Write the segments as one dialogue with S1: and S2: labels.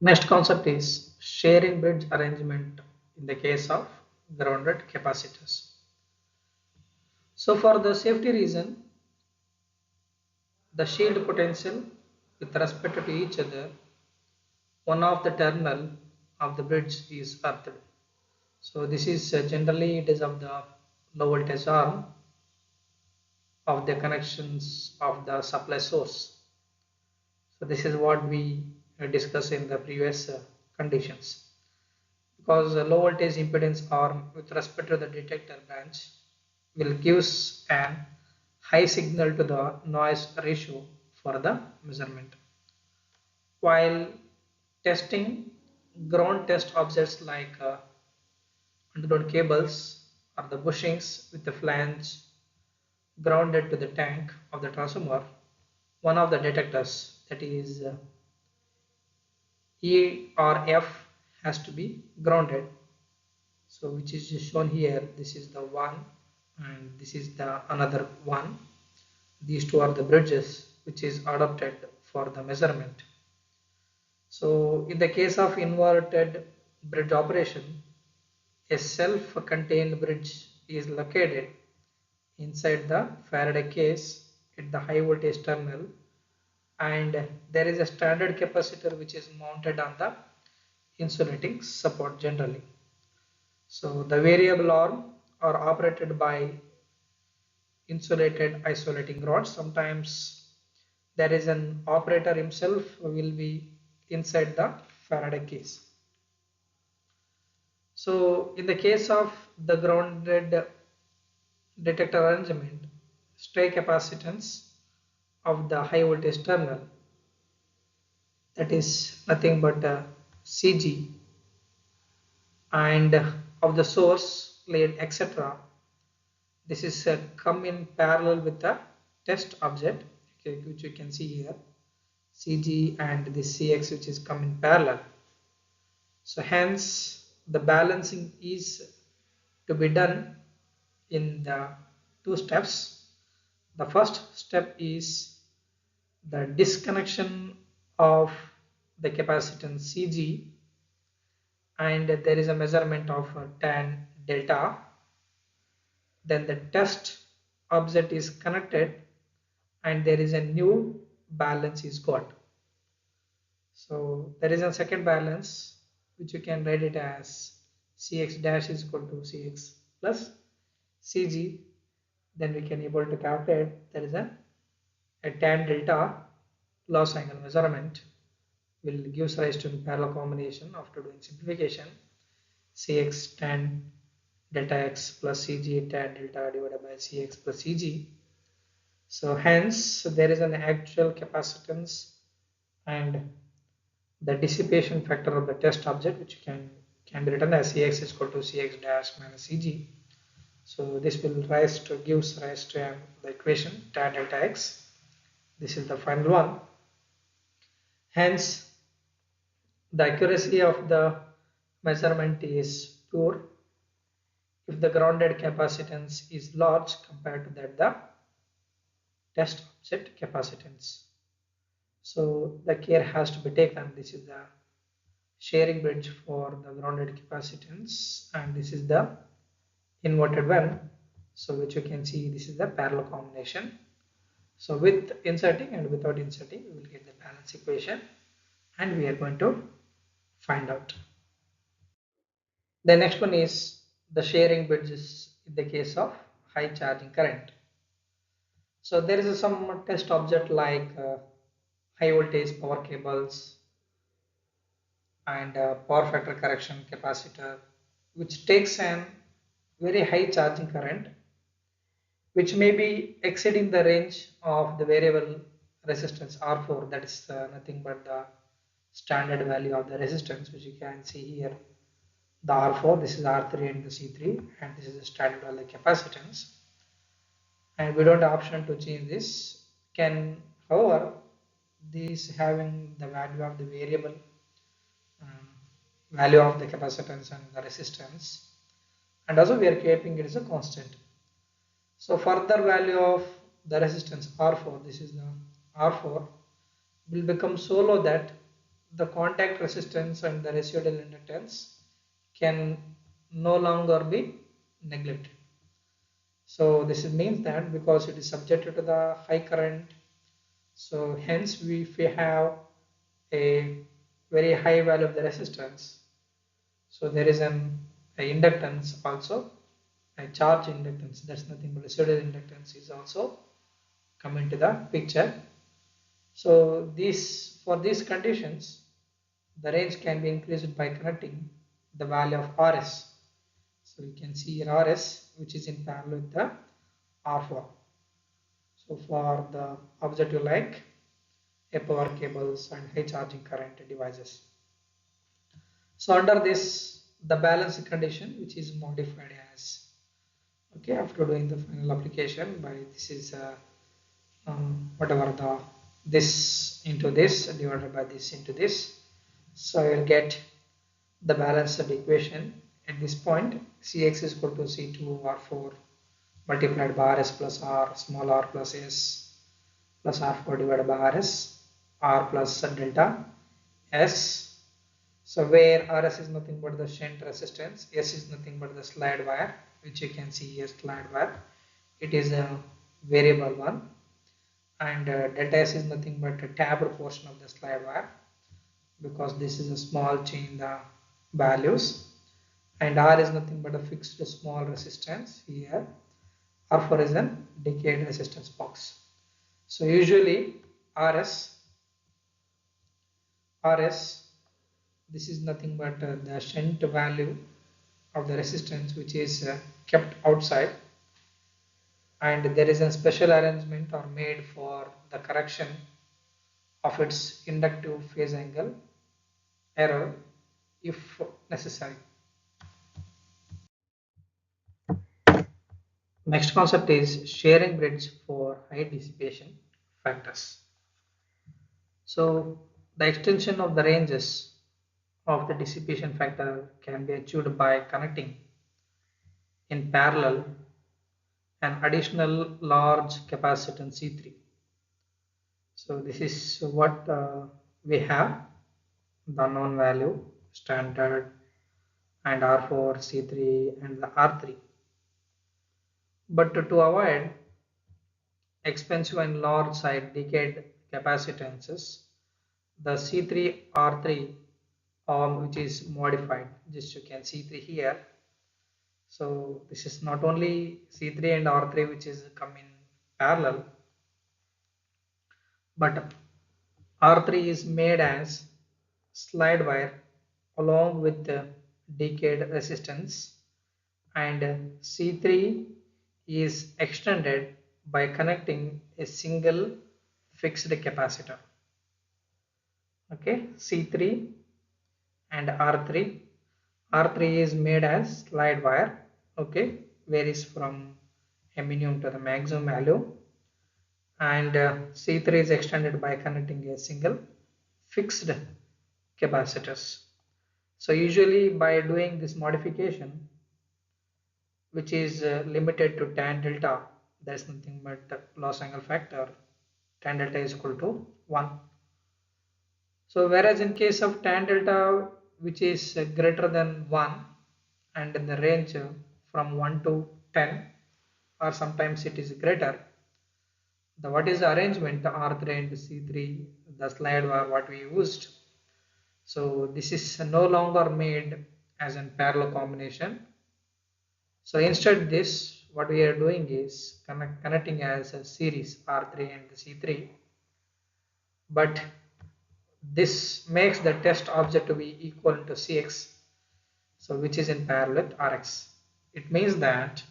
S1: Next concept is sharing bridge arrangement in the case of grounded capacitors. So for the safety reason, the shield potential with respect to each other, one of the terminal of the bridge is earthed. So this is generally it is of the low voltage arm of the connections of the supply source. So this is what we discussed in the previous conditions. Because the low voltage impedance arm with respect to the detector branch will gives an high signal to the noise ratio for the measurement. While testing ground test objects like underground cables or the bushings with the flange grounded to the tank of the transformer, one of the detectors, that is E or F, has to be grounded. So which is shown here. This is the one and this is the another one. These two are the bridges which is adopted for the measurement. So in the case of inverted bridge operation, a self-contained bridge is located inside the Faraday case at the high voltage terminal, and there is a standard capacitor which is mounted on the insulating support generally. So the variable arm are operated by insulated isolating rods. Sometimes there is an operator himself who will be inside the Faraday case. So in the case of the grounded detector arrangement, stray capacitance of the high voltage terminal, that is nothing but CG, and of the source lead etc. This is come in parallel with the test object, okay, which you can see here, CG and this CX, which is come in parallel. So hence the balancing is to be done in the two steps. The first step is the disconnection of the capacitance CG, and there is a measurement of tan delta. Then the test object is connected and there is a new balance is got. So there is a second balance which you can write it as Cx dash is equal to Cx plus Cg. Then we can able to calculate there is a tan delta loss angle measurement will gives rise to a parallel combination after doing simplification. Cx tan delta x plus Cg tan delta divided by Cx plus Cg. So hence there is an actual capacitance and the dissipation factor of the test object, which can be written as Cx is equal to Cx dash minus Cg. So this will gives rise to the equation tan delta x. This is the final one. Hence the accuracy of the measurement is poor if the grounded capacitance is large compared to that the test object capacitance. So the care has to be taken. This is the Schering-Bridge for the grounded capacitance, and this is the inverted one. So which you can see, this is the parallel combination. So with inserting and without inserting, we will get the balance equation, and we are going to find out. The next one is the sharing bridges in the case of high charging current. So there is some test object like high voltage power cables and power factor correction capacitor, which takes an very high charging current which may be exceeding the range of the variable resistance R4, that is nothing but the standard value of the resistance, which you can see here, the R4, this is R3 and the C3, and this is the standard value capacitance, and we don't have option to change this. Can, however, this having the value of the variable um, value of the capacitance and the resistance, and also we are keeping it as a constant. So further value of the resistance R4, this is the R4, will become so low that the contact resistance and the residual inductance can no longer be neglected. So this means that because it is subjected to the high current, so hence if we have a very high value of the resistance, so there is a inductance also, a charge inductance, that's nothing but residual inductance is also come into the picture. So for these conditions, the range can be increased by connecting the value of RS. So you can see here RS, which is in parallel with the R4. So for the objective like a power cables and high charging current devices. So under this, the balance condition, which is modified as, okay, after doing the final application by this is whatever the this into this divided by this into this, so I will get the balanced equation. At this point, Cx is equal to C2 R4 multiplied by Rs plus R small r plus S plus R4 divided by Rs R plus delta S. So where Rs is nothing but the shunt resistance, S is nothing but the slide wire, which you can see here, slide wire. It is a variable one, and delta S is nothing but a tabbed portion of the slide wire, because this is a small change the values, and R is nothing but a fixed small resistance here. R4 is a decayed resistance box. So usually RS, this is nothing but the shunt value of the resistance, which is kept outside, and there is a special arrangement or made for the correction of its inductive phase angle error if necessary. Next concept is Schering-Bridge for high dissipation factors. So the extension of the ranges of the dissipation factor can be achieved by connecting in parallel an additional large capacitance C3. So this is what we have, the known value, standard, and R4, C3, and the R3. But to avoid expensive and large side decayed capacitances, the C3 R3 arm, which is modified, just you can see 3 here. So this is not only C3 and R3 which is come in parallel, but R3 is made as slide wire along with the decayed resistance, and C3 is extended by connecting a single fixed capacitor. Okay, C3 and R3. R3 is made as slide wire, okay, varies from a minimum to the maximum value, and C3 is extended by connecting a single fixed capacitors. So usually by doing this modification, which is limited to tan delta, there is nothing but the loss angle factor, tan delta is equal to 1. So whereas in case of tan delta, which is greater than 1, and in the range from 1 to 10, or sometimes it is greater, the what is the arrangement, the R3 and C3, the slide wire what we used. So this is no longer made as a parallel combination. So instead this, what we are doing is connecting as a series R3 and C3, but this makes the test object to be equal to Cx, so which is in parallel with Rx. It means that,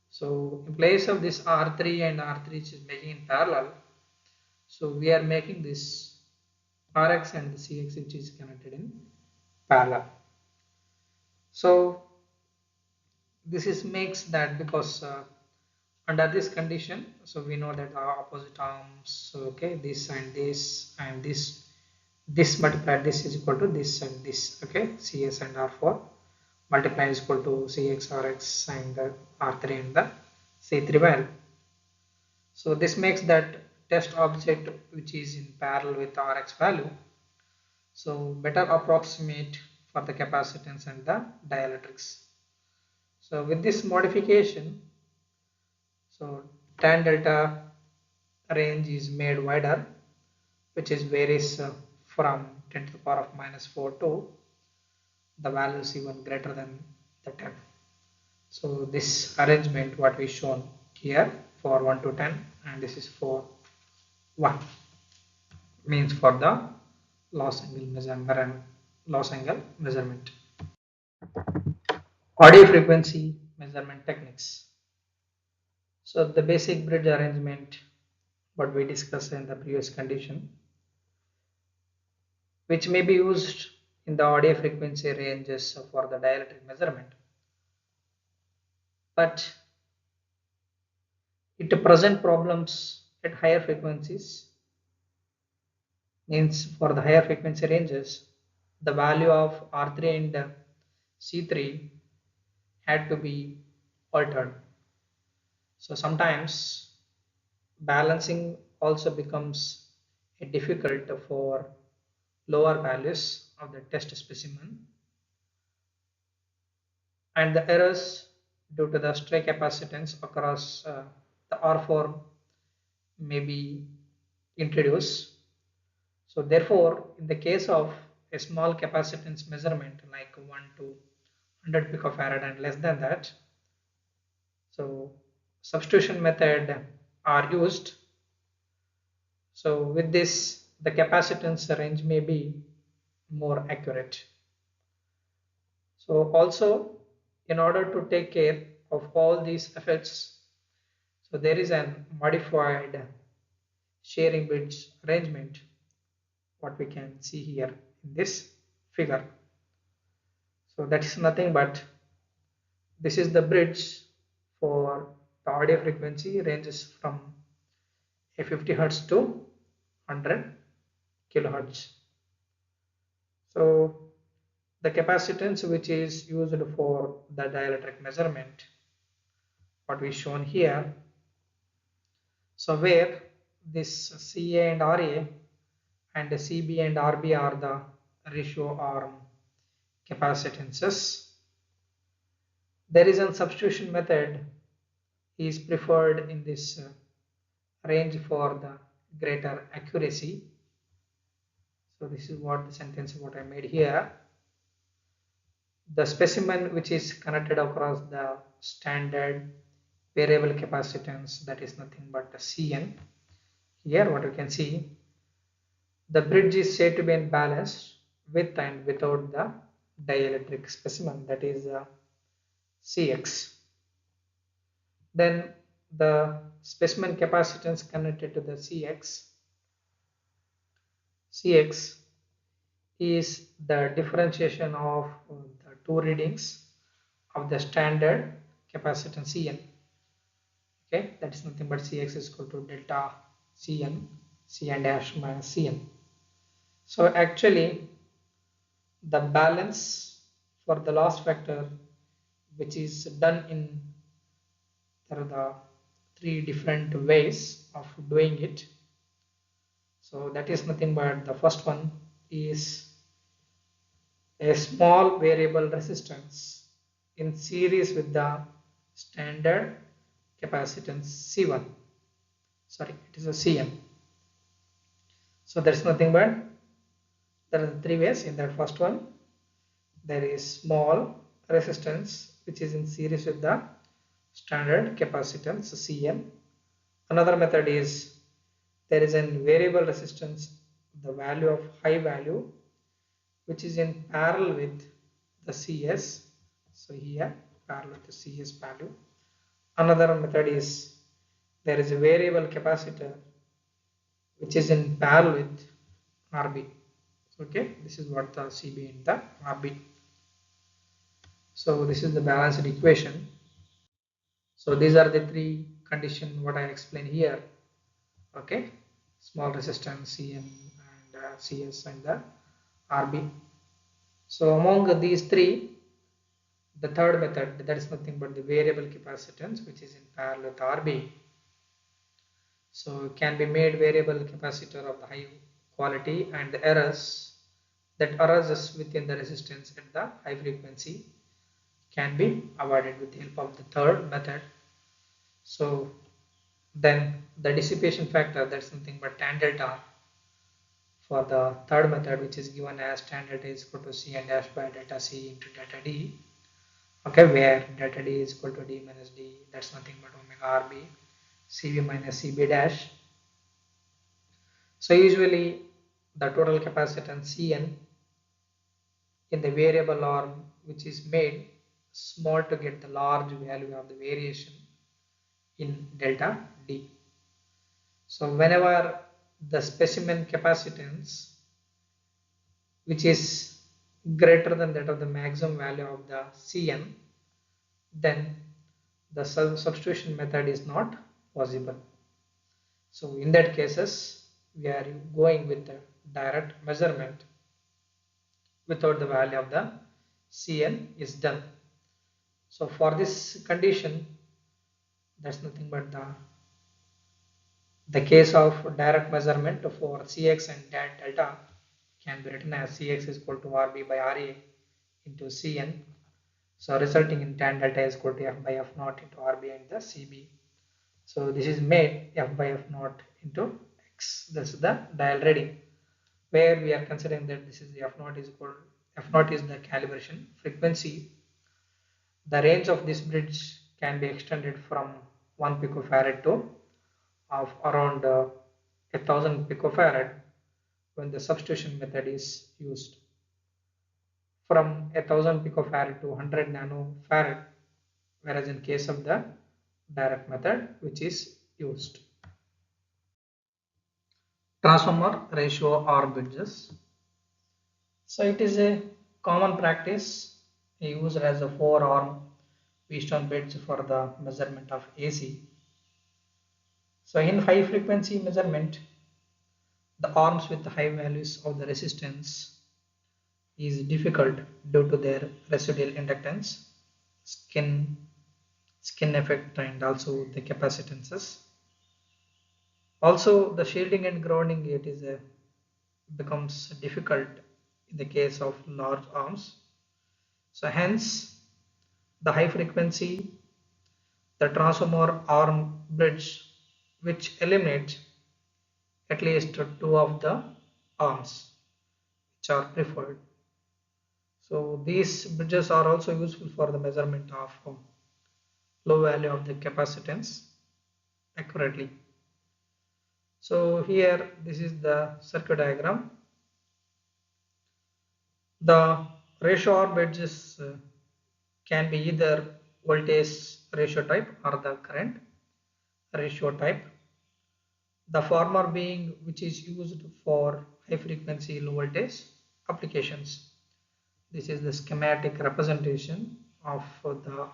S1: so in place of this R3 and R3 which is making in parallel, so we are making this Rx and the Cx which is connected in parallel. So this is makes that because under this condition, so we know that our opposite arms, so okay, this and this and this multiplied this is equal to this and this, okay, Cs and R4 multiply is equal to Cx Rx and the R3 and the C3 value. So this makes that test object which is in parallel with Rx value. So better approximate for the capacitance and the dielectrics. So with this modification, so tan delta range is made wider, which is varies from 10 to the power of minus 4 to the values even greater than the 10. So this arrangement what we shown here for 1 to 10, and this is for 1, means for the loss angle measurement. Audio frequency measurement techniques. So the basic bridge arrangement what we discussed in the previous condition, which may be used in the audio frequency ranges for the dielectric measurement, but it present problems at higher frequencies. Means for the higher frequency ranges, the value of R3 and C3 had to be altered. So sometimes balancing also becomes difficult for lower values of the test specimen, and the errors due to the stray capacitance across the R4 may be introduced. So therefore, in the case of a small capacitance measurement like 1 to 100 picofarad and less than that, so substitution method are used. So with this, the capacitance range may be more accurate. So also, in order to take care of all these effects, so there is a modified Schering-Bridge arrangement, what we can see here in this figure. So that is nothing but this is the bridge for the audio frequency ranges from a 50 hertz to 100 kilohertz. So the capacitance which is used for the dielectric measurement, what we shown here. So where this CA and RA and CB and RB are the ratio arm capacitances. There is a substitution method is preferred in this range for the greater accuracy. So this is what the sentence what I made here. The specimen which is connected across the standard variable capacitance, that is nothing but the Cn. Here what you can see, the bridge is said to be in balance with and without the dielectric specimen, that is Cx. Then the specimen capacitance connected to the Cx is the differentiation of the two readings of the standard capacitance Cn. Okay, that is nothing but Cx is equal to delta Cn, Cn dash minus Cn. So actually the balance for the loss factor, which is done in, there are the three different ways of doing it. So that is nothing but the first one is a small variable resistance in series with the standard capacitance C1. Sorry, it is a Cn. So there is nothing but there are three ways. In that first one, there is small resistance which is in series with the standard capacitance Cn. Another method is there is a variable resistance, the value of high value, which is in parallel with the Cs. So here parallel to Cs value. Another method is there is a variable capacitor which is in parallel with Rb. Okay, this is what the Cb and the Rb. So this is the balanced equation. So these are the three conditions what I explained here. Okay, small resistance Cn and Cs and the Rb. So among these three, the third method, that is nothing but the variable capacitance which is in parallel with Rb. So can be made variable capacitor of the high quality, and the errors that arises within the resistance at the high frequency can be avoided with the help of the third method. So then the dissipation factor, that's nothing but tan delta for the third method, which is given as tan delta is equal to Cn dash by delta C into delta D. Okay, where delta D is equal to D minus D, that's nothing but omega RB Cv minus Cb dash. So usually the total capacitance Cn in the variable arm, which is made small to get the large value of the variation in delta D. So whenever the specimen capacitance, which is greater than that of the maximum value of the Cn, then the substitution method is not possible. So in that cases, we are going with the direct measurement without the value of the Cn is done. So for this condition, that's nothing but the case of direct measurement for Cx and tan delta can be written as Cx is equal to Rb by Ra into Cn. So resulting in tan delta is equal to F by F naught into Rb and the Cb. So this is made F by F naught into X. This is the dial reading, where we are considering that this is the F naught is equal, F naught is the calibration frequency. The range of this bridge can be extended from 1 picofarad to of around 1000 picofarad when the substitution method is used, from 1000 picofarad to 100 nanofarad, whereas in case of the direct method which is used. Transformer ratio or bridges. So it is a common practice used as a 4-arm Wheatstone bridge for the measurement of AC. So in high frequency measurement, the arms with the high values of the resistance is difficult due to their residual inductance, skin effect, and also the capacitances. Also the shielding and grounding it is becomes difficult in the case of large arms. So hence the high frequency, the transformer arm bridge, which eliminates at least two of the arms which are preferred. So these bridges are also useful for the measurement of low value of the capacitance accurately. So here this is the circuit diagram. The ratio or bridges can be either voltage ratio type or the current ratio type. The former being which is used for high frequency low voltage applications. This is the schematic representation of the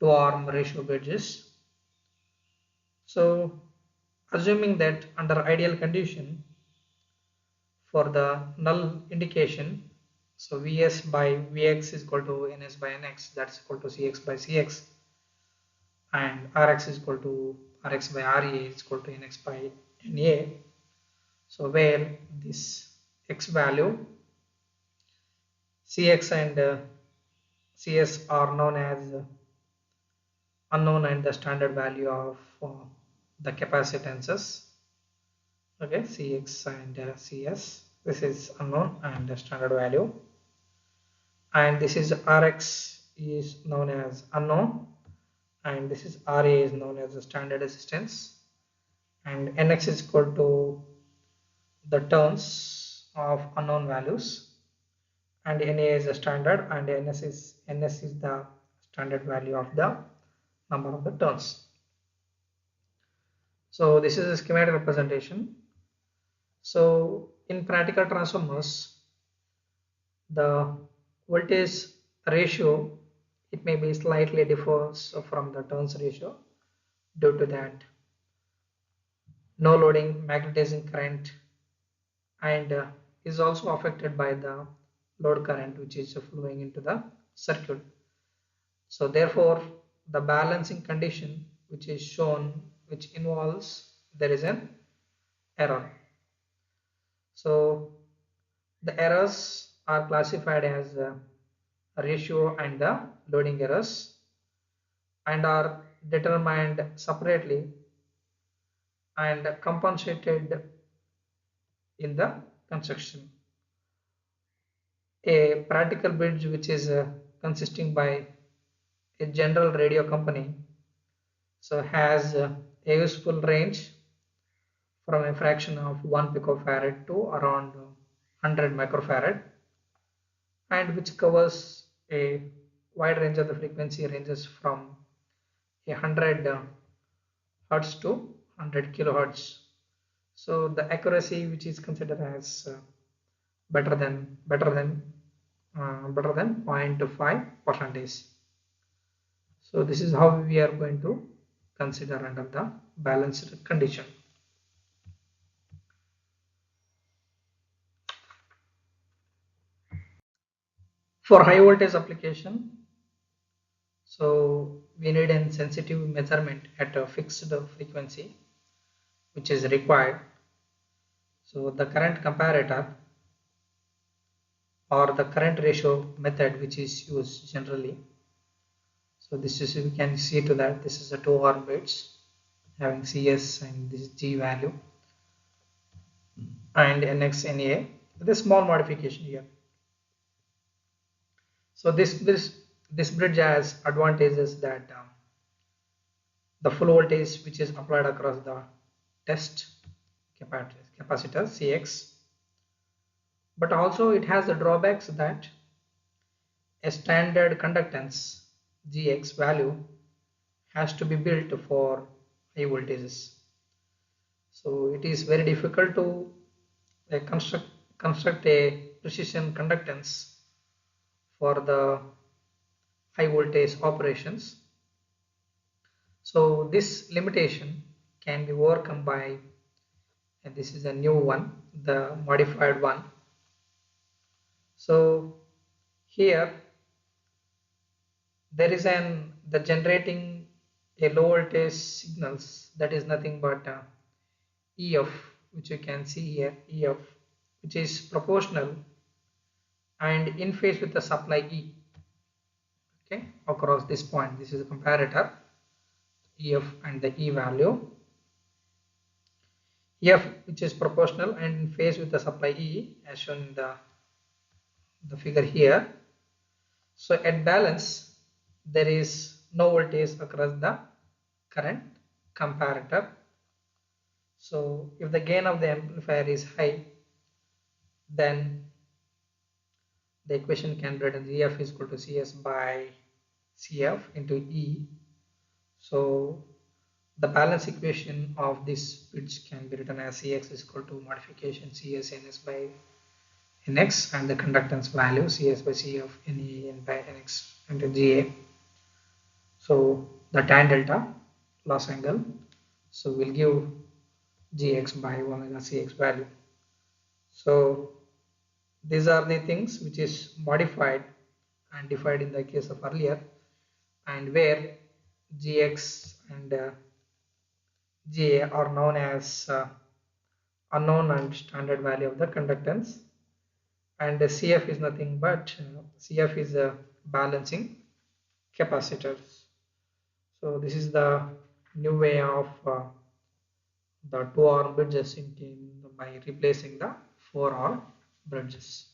S1: two arm ratio bridges. So assuming that under ideal condition for the null indication, so Vs by Vx is equal to Ns by Nx, that's equal to Cx by Cx, and Rx is equal to Rx by Ra is equal to Nx by Na. So where this x value, Cx and Cs are known as unknown and the standard value of the capacitances. Okay, Cx and Cs, this is unknown and the standard value, and this is Rx is known as unknown, and this is Ra is known as the standard resistance, and Nx is equal to the terms of unknown values, and Na is the standard, and Ns is the standard value of the number of the turns. So this is a schematic representation. So in practical transformers, the voltage ratio, it may be slightly differs from the turns ratio due to that no loading magnetizing current, and is also affected by the load current which is flowing into the circuit. So therefore the balancing condition which is shown, which involves there is an error. So The errors are classified as ratio and the loading errors and are determined separately and compensated in the construction. A practical bridge which is consisting by a general radio company so has a useful range from a fraction of 1 picofarad to around 100 microfarad and which covers a wide range of the frequency ranges from 100 hertz to 100 kilohertz. So the accuracy which is considered as better than 0.5 percentage. So this is how we are going to consider under the balanced condition. For high voltage application, so we need a sensitive measurement at a fixed frequency which is required. So the current comparator or the current ratio method which is used generally. So this is, we can see to that this is a 2 bits having CS and this G value and NX NA with a small modification here. So this bridge has advantages that the full voltage which is applied across the test capacitor CX, but also it has the drawbacks that a standard conductance GX value has to be built for high voltages. So it is very difficult to construct a precision conductance for the high voltage operations. So this limitation can be overcome by, and this is a new one, the modified one. So here there is the generating a low voltage signals, that is nothing but EF, which you can see here, EF, which is proportional and in phase with the supply E. Okay, across this point, this is a comparator EF and the E value. EF which is proportional and in phase with the supply E as shown in the figure here. So at balance there is no voltage across the current comparator. So if the gain of the amplifier is high, then the equation can be written EF is equal to CS by CF into E. So the balance equation of this bridge can be written as CX is equal to modification CS NS by NX and the conductance value CS by CF NE and by NX into GA. So the tan delta loss angle, so we'll give GX by omega CX value. So these are the things which is modified and defined in the case of earlier, and where GX and GA are known as unknown and standard value of the conductance, and the CF is nothing but CF is a balancing capacitors. So this is the new way of the 2 bridges by replacing the 4 bridges.